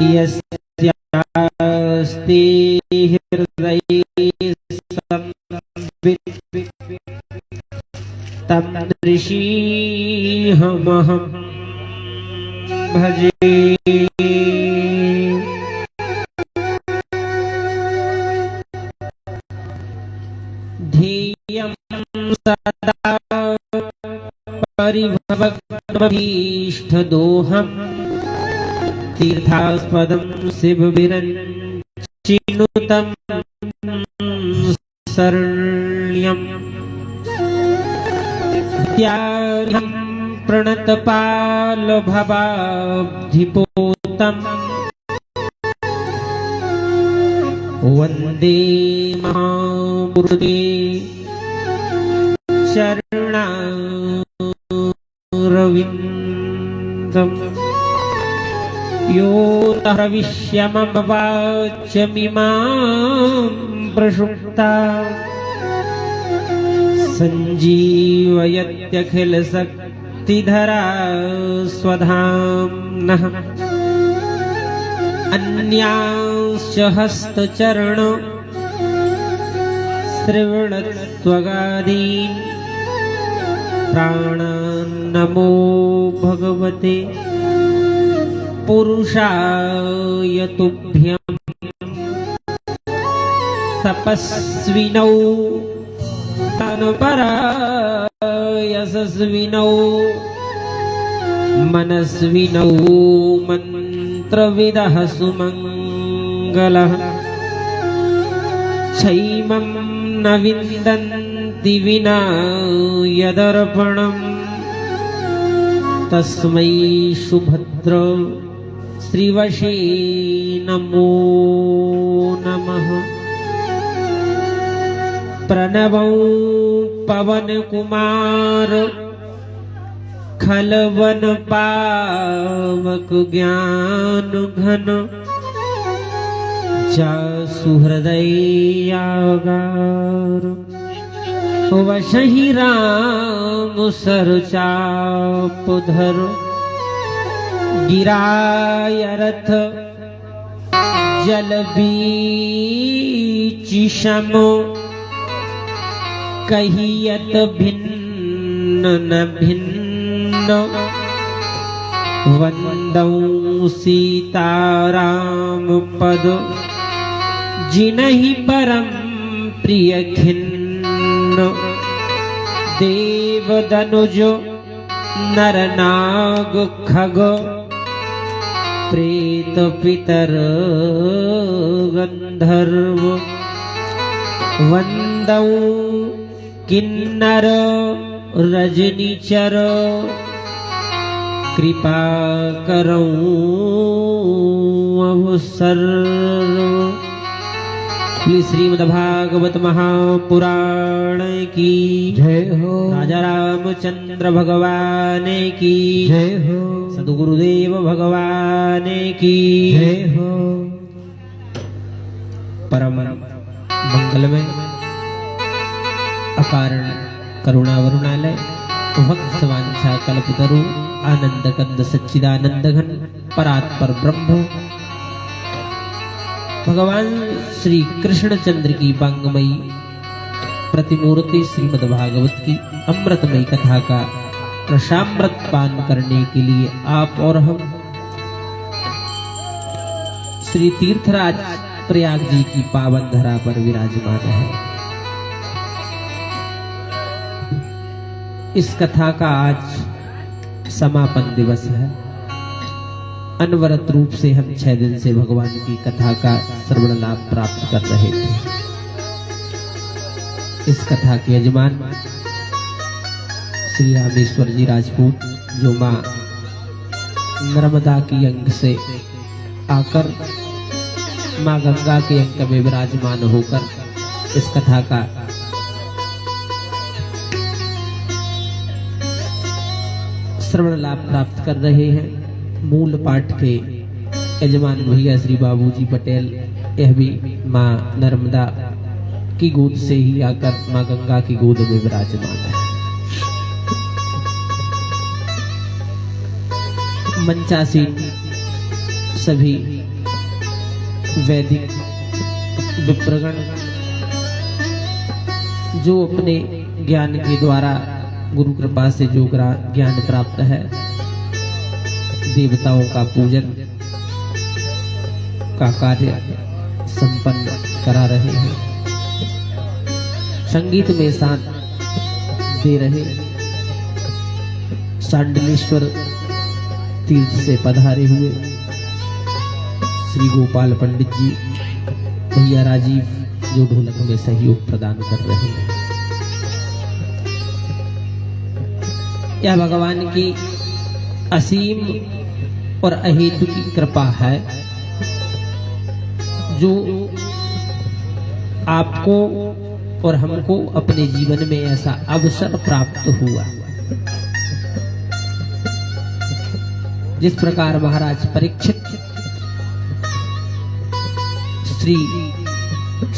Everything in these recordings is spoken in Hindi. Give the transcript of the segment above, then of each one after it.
यस्यास्ति हृदये संवित् तं ऋषिहमहं भजे। ध्येयं सदा परिभवग्नभीष्टदोहम् तीर्थास्पदं शिवविरञ्चिनुतं शरण्यम् त्याहं प्रणतपालभवाब्धिपोतम् वन्दे महापुरुषे चरणारविन्दम्। यो प्रविश्य मम वाचमिमां प्रसुप्ता सञ्जीवयत्यखिलशक्तिधरा स्वधाम्नः। अन्यांश्च हस्तचरण श्रवणत्वगादीन् प्राणान् नमो भगवते पुरुषाय तुभ्यं। तपस्विनौ तनुपराय यशस्विनौ मनस्विनौ मंत्रविदः सुमंगलः। क्षैमं न विन्दन्ति विना यदर्पणम् तस्मै सुभद्र श्रीवशे नमो नमः। प्रणवौ पवन कुमार खलवन पावक ज्ञान घन जासु हृदयागार। वशहि राम सरचाप धर गिराय रथ जल बीच शम। कहियत भिन्न न भिन्न वंदौ सीताराम पद जिनहि परम प्रिय खिन्न। देव दनुज नर नाग खग प्रेत पितर गंधर्व। वंदौ किन्नर रजनीचर कृपा करौ अवसर। श्रीमद्भागवत महापुराण की जय हो। राजा रामचंद्र भगवान की जय हो। सद्गुरुदेव भगवान की जय हो। परम मंगलमय अकारण करुणा वरुणालय भक्त वांछा कल्पतरु आनंद कंद सच्चिदानंद घन परात्पर ब्रह्म भगवान श्री कृष्णचंद्र की वांगमयी प्रतिमूर्ति श्रीमद्भागवत की अमृतमयी कथा का रसामृत पान करने के लिए आप और हम श्री तीर्थराज प्रयाग जी की पावन धरा पर विराजमान है। इस कथा का आज समापन दिवस है। अनवरत रूप से हम 6 दिन से भगवान की कथा का श्रवण लाभ प्राप्त कर रहे थे। इस कथा के यजमान श्री रामेश्वर जी राजपूत जो मां नर्मदा की अंग से आकर मां गंगा के अंक में विराजमान होकर इस कथा का श्रवण लाभ प्राप्त कर रहे हैं। मूल पाठ के यजमान भैया श्री बाबूजी पटेल यह भी मां नर्मदा की गोद से ही आकर मां गंगा की गोद में विराजमान है। मंचासीन सभी वैदिक विप्रगण जो अपने ज्ञान के द्वारा गुरु कृपा से जो ज्ञान प्राप्त है, देवताओं का पूजन का कार्य संपन्न करा रहे हैं, संगीत में साथ दे रहे सांडलेश्वर तीर्थ से पधारे हुए श्री गोपाल पंडित जी, भैया राजीव जो ढोलक में सहयोग प्रदान कर रहे हैं। यह भगवान की असीम और अहेतु की कृपा है जो आपको और हमको अपने जीवन में ऐसा अवसर प्राप्त हुआ। जिस प्रकार महाराज परीक्षित श्री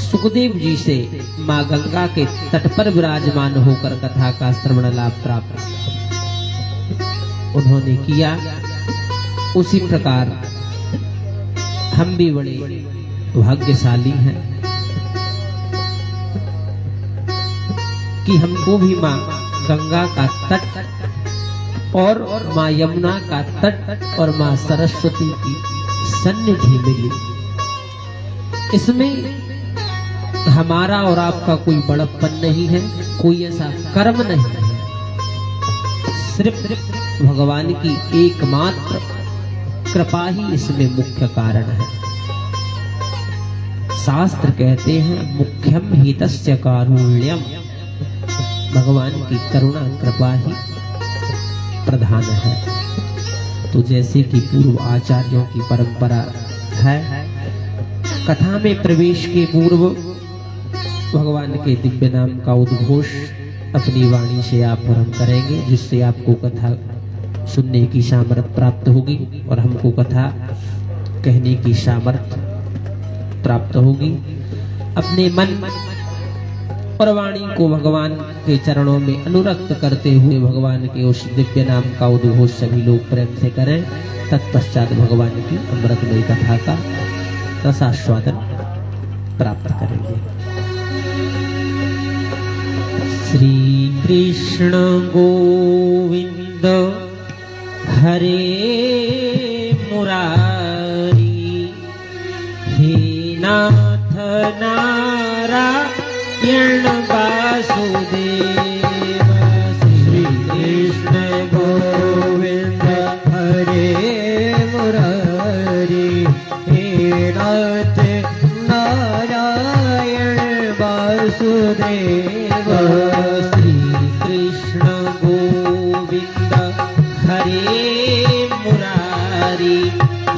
सुखदेव जी से मां गंगा के तट पर विराजमान होकर कथा का श्रवण लाभ प्राप्त उन्होंने किया, उसी प्रकार हम भी बड़े भाग्यशाली हैं कि हमको भी मां गंगा का तट और मां यमुना का तट और मां सरस्वती की सन्निधि मिली। इसमें हमारा और आपका कोई बड़प्पन नहीं है, कोई ऐसा कर्म नहीं है, सिर्फ भगवान की एकमात्र कृपा ही इसमें मुख्य कारण है। शास्त्र कहते हैं मुख्यम ही तस्य कारुण्यम, भगवान की करुणा कृपा ही प्रधान है। तो जैसे कि पूर्व आचार्यों की परंपरा है, कथा में प्रवेश के पूर्व भगवान के दिव्य नाम का उद्घोष अपनी वाणी से आप और हम करेंगे, जिससे आपको कथा सुनने की सामर्थ्य प्राप्त होगी और हमको कथा कहने की सामर्थ्य प्राप्त होगी। अपने मन और वाणी को भगवान के चरणों में अनुरक्त करते हुए भगवान के उस दिव्य नाम का उद्घोष सभी लोग प्रेम से करें। तत्पश्चात भगवान की अमृतमयी कथा का रसास्वादन प्राप्त करेंगे। श्री कृष्ण गोविंद हरे मुरारी, हे नाथ नारायण वासुदेव। श्री कृष्ण गोविंद हरे मुरारी, हे नाथ नारायण वासुदेव। श्री कृष्ण गोविंद हरे मुरारी,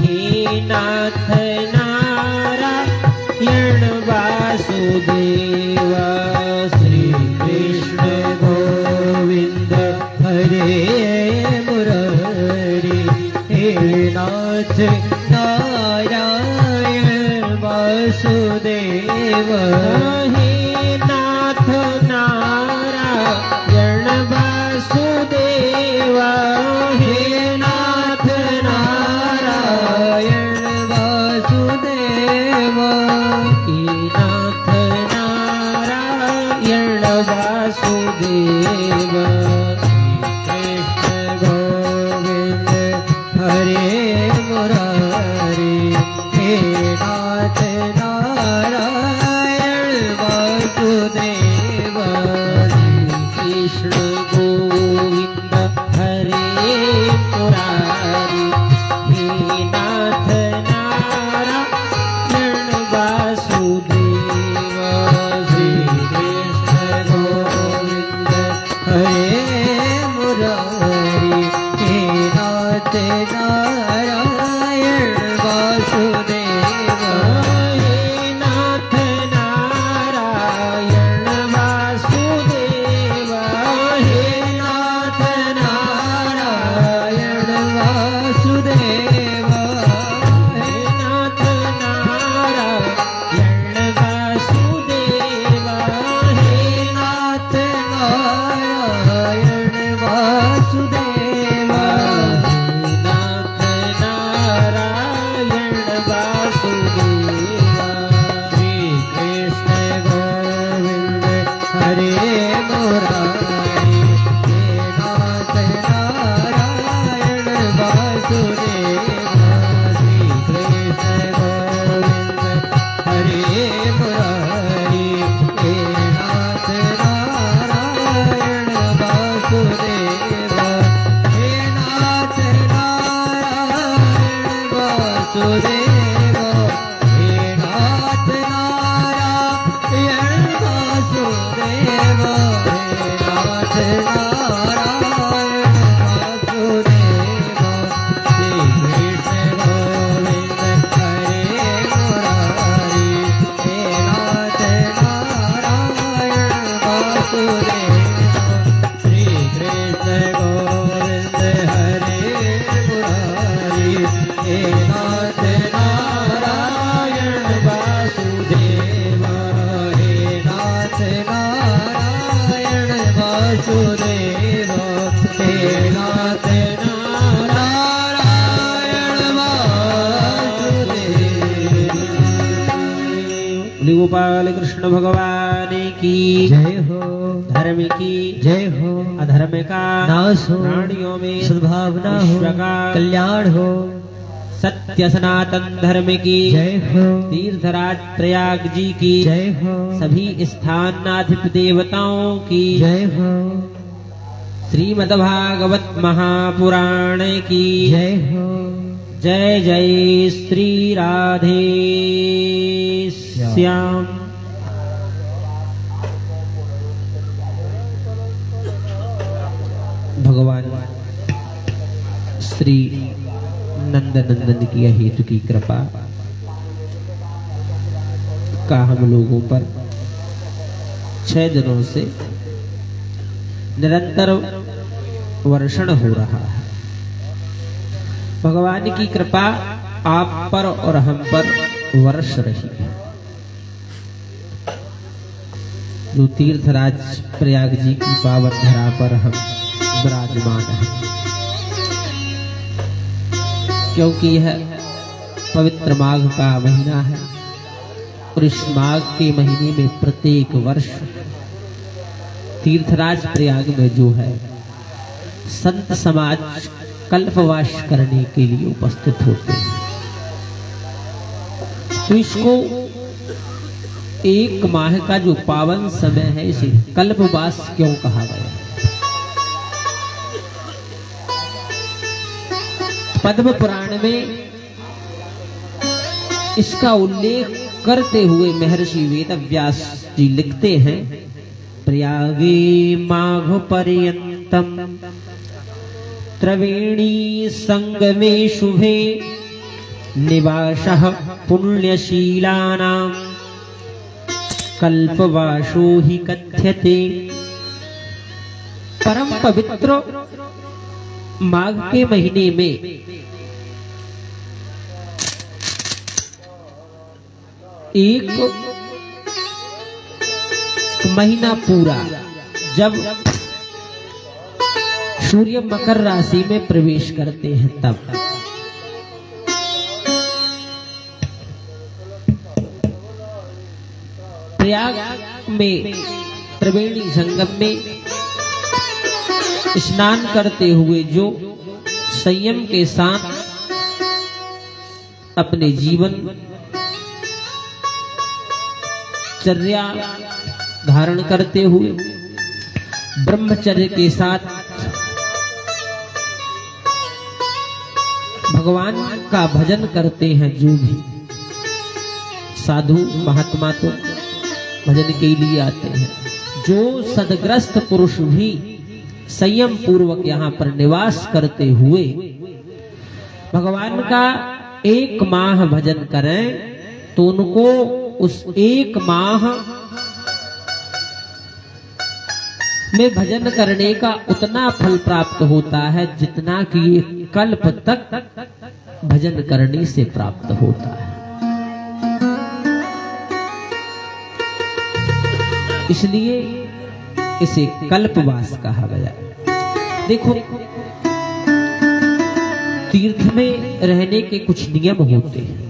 हे नाथ नारायण वासुदेव। श्री कृष्ण गोविंद हरे मुरारी, हे नाथ नारायण वासुदेव। हे नाथ नारायण वासुदेव, हे नाथ नारायण वासुदेव। हे नाथ नारायण वासुदेव। कृष्ण गोविंद हरे मुरारी, हे नाथ नारायण वासुदेव। वासुदेव हे नाथ नारायण वासुदेव हे नाथ नारायण वासुदेव श्री कृष्ण गोविंद हरे मुरारी हे नाथ नारायण वासुदेव श्री कृष्ण गोविंद हरे मुरारी हे नाथ नारायण वासुदेव हे नाथ नारायण वासुदेव हे नाथ नारायण वासुदेव। बोले गोपाल कृष्ण भगवान की जय हो, धर्म की जय हो, अधर्म का नाश हो, प्राणियों में सद्भावना हो, विश्व का कल्याण हो, सत्य सनातन धर्म की जय हो, तीर्थराज प्रयाग जी की जय हो, सभी स्थानाधिप देवताओं की जय हो, श्रीमद्भागवत महापुराण की जय हो। जय जय श्री राधे श्याम। भगवान श्री नंदनंदन की हेतु की कृपा का हम लोगों पर 6 दिनों से निरंतर वर्षण हो रहा है। भगवान की कृपा आप पर और हम पर वर्ष रही है। जो तीर्थराज प्रयाग जी की पावन धरा पर हम विराजमान हैं, क्योंकि यह पवित्र माघ का महीना है और इस माघ के महीने में प्रत्येक वर्ष तीर्थराज प्रयाग में जो है संत समाज कल्पवास करने के लिए उपस्थित होते हैं। तो इसको एक माह का जो पावन समय है इसे कल्पवास क्यों कहा गया? पद्म पुराण में इसका उल्लेख करते हुए महर्षि वेदव्यास जी लिखते हैं, प्रयागे माघ पर्यंतम त्रिवेणी संगमे शुभे निवासः पुण्यशीलानां कल्पवासो हि कथ्यते। परम पवित्र माघ के महीने में एक महीना पूरा जब सूर्य मकर राशि में प्रवेश करते हैं तब प्रयाग में त्रिवेणी संगम में स्नान करते हुए जो संयम के साथ अपने जीवन चर्या धारण करते हुए ब्रह्मचर्य के साथ भगवान का भजन करते हैं, जो भी साधु महात्मा तो भजन के लिए आते हैं, जो सदग्रस्त पुरुष भी संयम पूर्वक यहाँ पर निवास करते हुए भगवान का 1 माह भजन करें तो उनको उस 1 माह में भजन करने का उतना फल प्राप्त होता है जितना कि एक कल्प तक भजन करने से प्राप्त होता है। इसलिए इसे कल्पवास कहा गया। देखो, तीर्थ में रहने के कुछ नियम होते हैं।